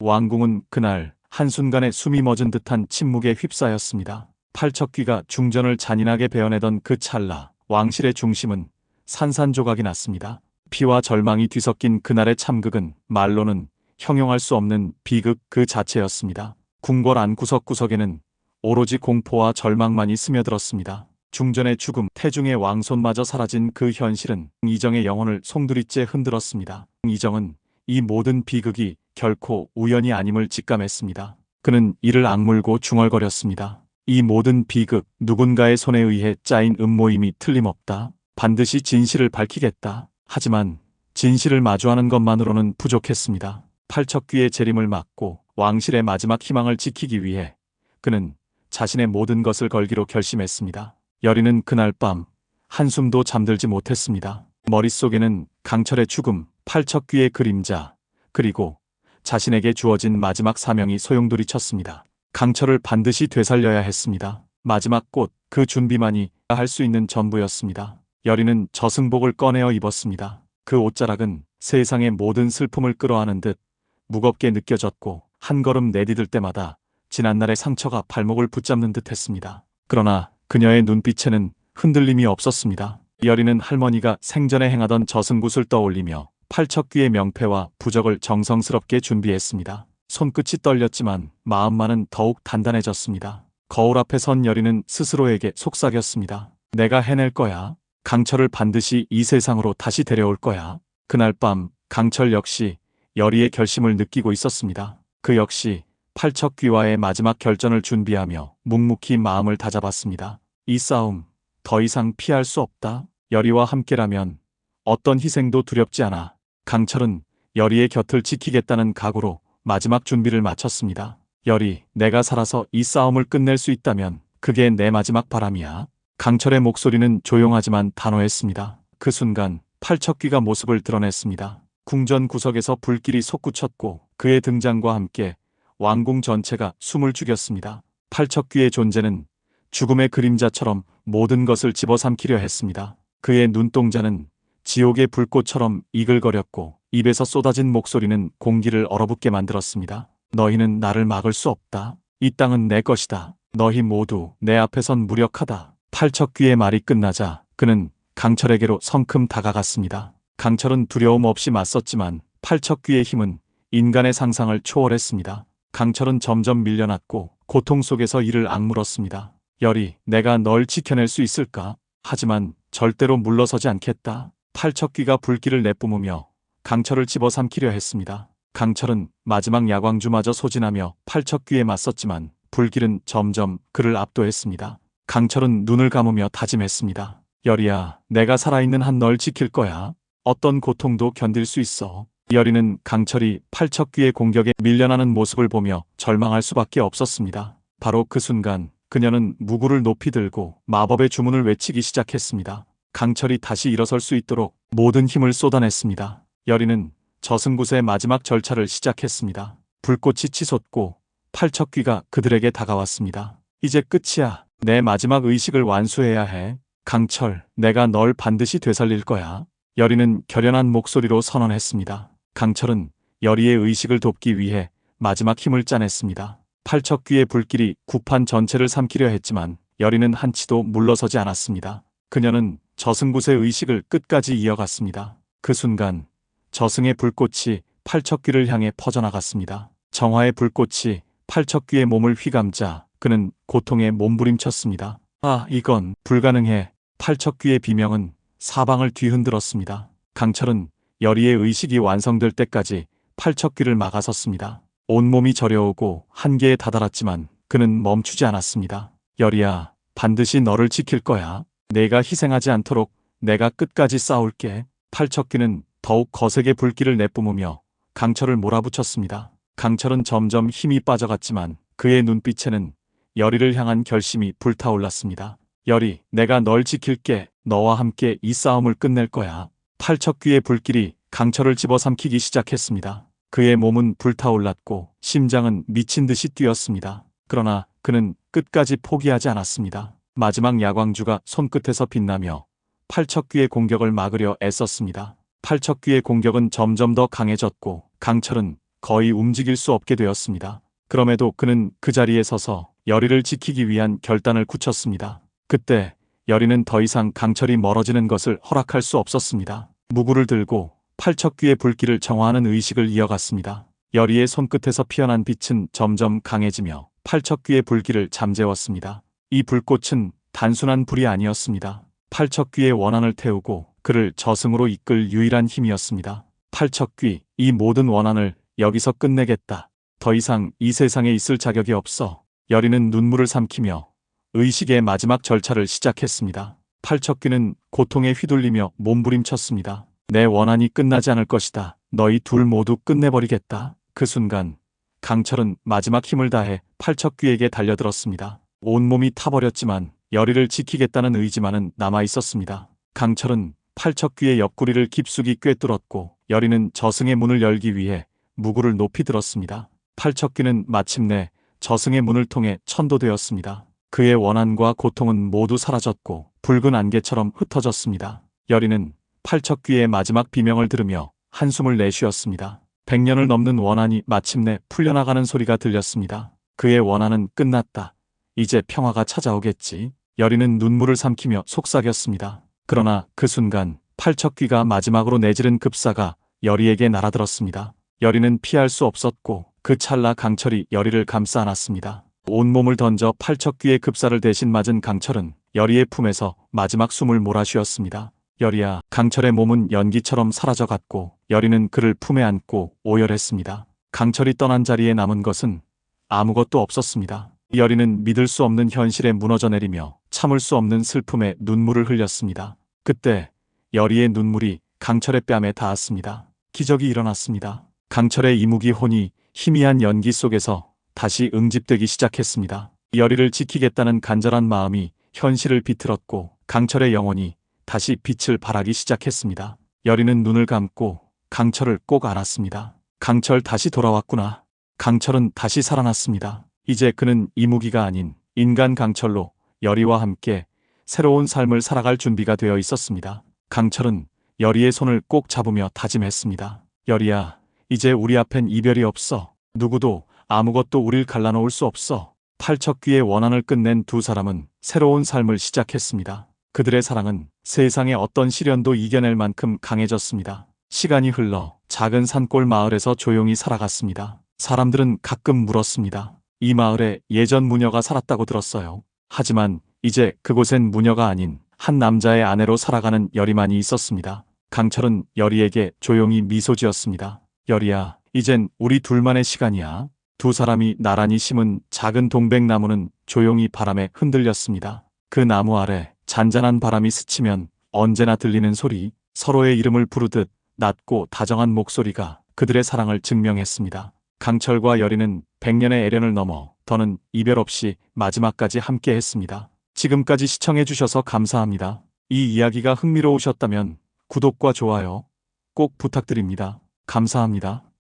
왕궁은 그날 한순간에 숨이 멎은 듯한 침묵에 휩싸였습니다. 팔척귀가 중전을 잔인하게 베어내던 그 찰나 왕실의 중심은 산산조각이 났습니다. 피와 절망이 뒤섞인 그날의 참극은 말로는 형용할 수 없는 비극 그 자체였습니다. 궁궐 안 구석구석에는 오로지 공포와 절망만이 스며들었습니다. 중전의 죽음, 태중의 왕손마저 사라진 그 현실은 이정의 영혼을 송두리째 흔들었습니다. 이정은 이 모든 비극이 결코 우연이 아님을 직감했습니다. 그는 이를 악물고 중얼거렸습니다. 이 모든 비극, 누군가의 손에 의해 짜인 음모임이 틀림없다. 반드시 진실을 밝히겠다. 하지만 진실을 마주하는 것만으로는 부족했습니다. 팔척귀의 재림을 막고 왕실의 마지막 희망을 지키기 위해 그는 자신의 모든 것을 걸기로 결심했습니다. 여리는 그날 밤 한숨도 잠들지 못했습니다. 머릿속에는 강철의 죽음, 팔척귀의 그림자, 그리고 자신에게 주어진 마지막 사명이 소용돌이쳤습니다. 강철을 반드시 되살려야 했습니다. 마지막 꽃, 그 준비만이 할 수 있는 전부였습니다. 여리는 저승복을 꺼내어 입었습니다. 그 옷자락은 세상의 모든 슬픔을 끌어안은 듯 무겁게 느껴졌고 한 걸음 내디딜 때마다 지난날의 상처가 발목을 붙잡는 듯 했습니다. 그러나 그녀의 눈빛에는 흔들림이 없었습니다. 여리는 할머니가 생전에 행하던 저승굿을 떠올리며 팔척귀의 명패와 부적을 정성스럽게 준비했습니다. 손끝이 떨렸지만 마음만은 더욱 단단해졌습니다. 거울 앞에 선 여리는 스스로에게 속삭였습니다. 내가 해낼 거야. 강철을 반드시 이 세상으로 다시 데려올 거야. 그날 밤 강철 역시 여리의 결심을 느끼고 있었습니다. 그 역시 팔척귀와의 마지막 결전을 준비하며 묵묵히 마음을 다잡았습니다. 이 싸움 더 이상 피할 수 없다. 여리와 함께라면 어떤 희생도 두렵지 않아. 강철은 여리의 곁을 지키겠다는 각오로 마지막 준비를 마쳤습니다. 여리, 내가 살아서 이 싸움을 끝낼 수 있다면 그게 내 마지막 바람이야. 강철의 목소리는 조용하지만 단호했습니다. 그 순간 팔척귀가 모습을 드러냈습니다. 궁전 구석에서 불길이 솟구쳤고 그의 등장과 함께 왕궁 전체가 숨을 죽였습니다. 팔척귀의 존재는 죽음의 그림자처럼 모든 것을 집어삼키려 했습니다. 그의 눈동자는 지옥의 불꽃처럼 이글거렸고 입에서 쏟아진 목소리는 공기를 얼어붙게 만들었습니다. 너희는 나를 막을 수 없다. 이 땅은 내 것이다. 너희 모두 내 앞에 선 무력하다. 팔척귀의 말이 끝나자 그는 강철에게로 성큼 다가갔습니다. 강철은 두려움 없이 맞섰지만 팔척귀의 힘은 인간의 상상을 초월했습니다. 강철은 점점 밀려났고 고통 속에서 이를 악물었습니다. 여리, 내가 널 지켜낼 수 있을까? 하지만 절대로 물러서지 않겠다. 팔척귀가 불길을 내뿜으며 강철을 집어삼키려 했습니다. 강철은 마지막 야광주마저 소진하며 팔척귀에 맞섰지만 불길은 점점 그를 압도했습니다. 강철은 눈을 감으며 다짐했습니다. 여리야, 내가 살아있는 한 널 지킬 거야. 어떤 고통도 견딜 수 있어. 여리는 강철이 팔척귀의 공격에 밀려나는 모습을 보며 절망할 수밖에 없었습니다. 바로 그 순간 그녀는 무구를 높이 들고 마법의 주문을 외치기 시작했습니다. 강철이 다시 일어설 수 있도록 모든 힘을 쏟아냈습니다. 여리는 저승굿의 마지막 절차를 시작했습니다. 불꽃이 치솟고 팔척귀가 그들에게 다가왔습니다. 이제 끝이야. 내 마지막 의식을 완수해야 해. 강철, 내가 널 반드시 되살릴 거야. 여리는 결연한 목소리로 선언했습니다. 강철은 여리의 의식을 돕기 위해 마지막 힘을 짜냈습니다. 팔척귀의 불길이 구판 전체를 삼키려 했지만 여리는 한치도 물러서지 않았습니다. 그녀는 저승굿의 의식을 끝까지 이어갔습니다. 그 순간 저승의 불꽃이 팔척귀를 향해 퍼져나갔습니다. 정화의 불꽃이 팔척귀의 몸을 휘감자 그는 고통에 몸부림쳤습니다. 아, 이건 불가능해. 팔척귀의 비명은 사방을 뒤흔들었습니다. 강철은 여리의 의식이 완성될 때까지 팔척귀를 막아섰습니다. 온몸이 저려오고 한계에 다다랐지만 그는 멈추지 않았습니다. 여리야, 반드시 너를 지킬 거야. 내가 희생하지 않도록 내가 끝까지 싸울게. 팔척귀는 더욱 거세게 불길을 내뿜으며 강철을 몰아붙였습니다. 강철은 점점 힘이 빠져갔지만 그의 눈빛에는 여리를 향한 결심이 불타올랐습니다. 여리, 내가 널 지킬게. 너와 함께 이 싸움을 끝낼 거야. 팔척귀의 불길이 강철을 집어삼키기 시작했습니다. 그의 몸은 불타올랐고 심장은 미친 듯이 뛰었습니다. 그러나 그는 끝까지 포기하지 않았습니다. 마지막 야광주가 손끝에서 빛나며 팔척귀의 공격을 막으려 애썼습니다. 팔척귀의 공격은 점점 더 강해졌고 강철은 거의 움직일 수 없게 되었습니다. 그럼에도 그는 그 자리에 서서 여리를 지키기 위한 결단을 굳혔습니다. 그때 여리는 더 이상 강철이 멀어지는 것을 허락할 수 없었습니다. 무구를 들고 팔척귀의 불길을 정화하는 의식을 이어갔습니다. 여리의 손끝에서 피어난 빛은 점점 강해지며 팔척귀의 불길을 잠재웠습니다. 이 불꽃은 단순한 불이 아니었습니다. 팔척귀의 원한을 태우고 그를 저승으로 이끌 유일한 힘이었습니다. 팔척귀, 이 모든 원한을 여기서 끝내겠다. 더 이상 이 세상에 있을 자격이 없어. 여리는 눈물을 삼키며 의식의 마지막 절차를 시작했습니다. 팔척귀는 고통에 휘둘리며 몸부림쳤습니다. 내 원한이 끝나지 않을 것이다. 너희 둘 모두 끝내버리겠다. 그 순간 강철은 마지막 힘을 다해 팔척귀에게 달려들었습니다. 온몸이 타버렸지만 여리를 지키겠다는 의지만은 남아있었습니다. 강철은 팔척귀의 옆구리를 깊숙이 꿰뚫었고 여리는 저승의 문을 열기 위해 무구를 높이 들었습니다. 팔척귀는 마침내 저승의 문을 통해 천도되었습니다. 그의 원한과 고통은 모두 사라졌고 붉은 안개처럼 흩어졌습니다. 여리는 팔척귀의 마지막 비명을 들으며 한숨을 내쉬었습니다. 100년을 넘는 원한이 마침내 풀려나가는 소리가 들렸습니다. 그의 원한은 끝났다. 이제 평화가 찾아오겠지. 여리는 눈물을 삼키며 속삭였습니다. 그러나 그 순간 팔척귀가 마지막으로 내지른 급사가 여리에게 날아들었습니다. 여리는 피할 수 없었고 그 찰나 강철이 여리를 감싸 안았습니다. 온몸을 던져 팔척귀의 급사를 대신 맞은 강철은 여리의 품에서 마지막 숨을 몰아쉬었습니다. 여리야, 강철의 몸은 연기처럼 사라져갔고 여리는 그를 품에 안고 오열했습니다. 강철이 떠난 자리에 남은 것은 아무것도 없었습니다. 여리는 믿을 수 없는 현실에 무너져 내리며 참을 수 없는 슬픔에 눈물을 흘렸습니다. 그때 여리의 눈물이 강철의 뺨에 닿았습니다. 기적이 일어났습니다. 강철의 이무기 혼이 희미한 연기 속에서 다시 응집되기 시작했습니다. 여리를 지키겠다는 간절한 마음이 현실을 비틀었고 강철의 영혼이 다시 빛을 발하기 시작했습니다. 여리는 눈을 감고 강철을 꼭 안았습니다. 강철 다시 돌아왔구나. 강철은 다시 살아났습니다. 이제 그는 이무기가 아닌 인간 강철로 여리와 함께 새로운 삶을 살아갈 준비가 되어 있었습니다. 강철은 여리의 손을 꼭 잡으며 다짐했습니다. 여리야, 이제 우리 앞엔 이별이 없어. 누구도 아무것도 우릴 갈라놓을 수 없어. 팔척귀의 원한을 끝낸 두 사람은 새로운 삶을 시작했습니다. 그들의 사랑은 세상의 어떤 시련도 이겨낼 만큼 강해졌습니다. 시간이 흘러 작은 산골 마을에서 조용히 살아갔습니다. 사람들은 가끔 물었습니다. 이 마을에 예전 무녀가 살았다고 들었어요. 하지만 이제 그곳엔 무녀가 아닌 한 남자의 아내로 살아가는 여리만이 있었습니다. 강철은 여리에게 조용히 미소 지었습니다. 여리야, 이젠 우리 둘만의 시간이야. 두 사람이 나란히 심은 작은 동백나무는 조용히 바람에 흔들렸습니다. 그 나무 아래 잔잔한 바람이 스치면 언제나 들리는 소리, 서로의 이름을 부르듯 낮고 다정한 목소리가 그들의 사랑을 증명했습니다. 강철과 여리는 100년의 애련을 넘어 더는 이별 없이 마지막까지 함께 했습니다. 지금까지 시청해주셔서 감사합니다. 이 이야기가 흥미로우셨다면 구독과 좋아요 꼭 부탁드립니다. 감사합니다.